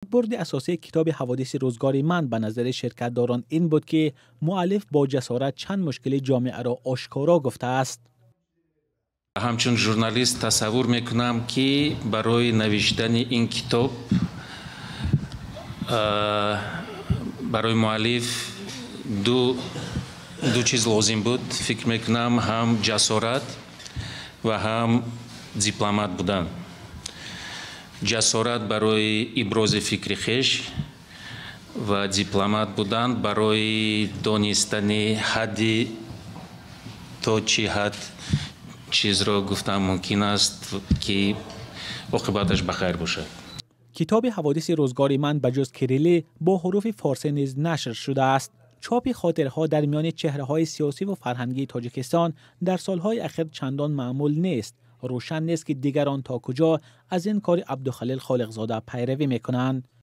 برد اساسی کتاب حوادث روزگار من به نظر شرکت‌داران این بود که مؤلف با جسارت چند مشکل جامعه را آشکارا گفته است. همچون ژورنالیست تصور میکنم که برای نوشتن این کتاب برای مؤلف دو چیز لازم بود. فکر میکنم هم جسارت و هم دیپلمات بودن. جسارت برای ابراز فکر خویش و دیپلمات بودن برای دانستن حد تا چه حد چیز را گفتن ممکن است که عاقبتش بخیر باشد. کتاب حوادث روزگار من بجز کریلی با حروف فارسی نیز نشر شده است. چاپ خاطرها در میان چهره‌های سیاسی و فرهنگی تاجیکستان در سالهای اخیر چندان معمول نیست. روشن نیست که دیگران تا کجا از این کار عبدالخلیل خالقزاده پیروی میکنند.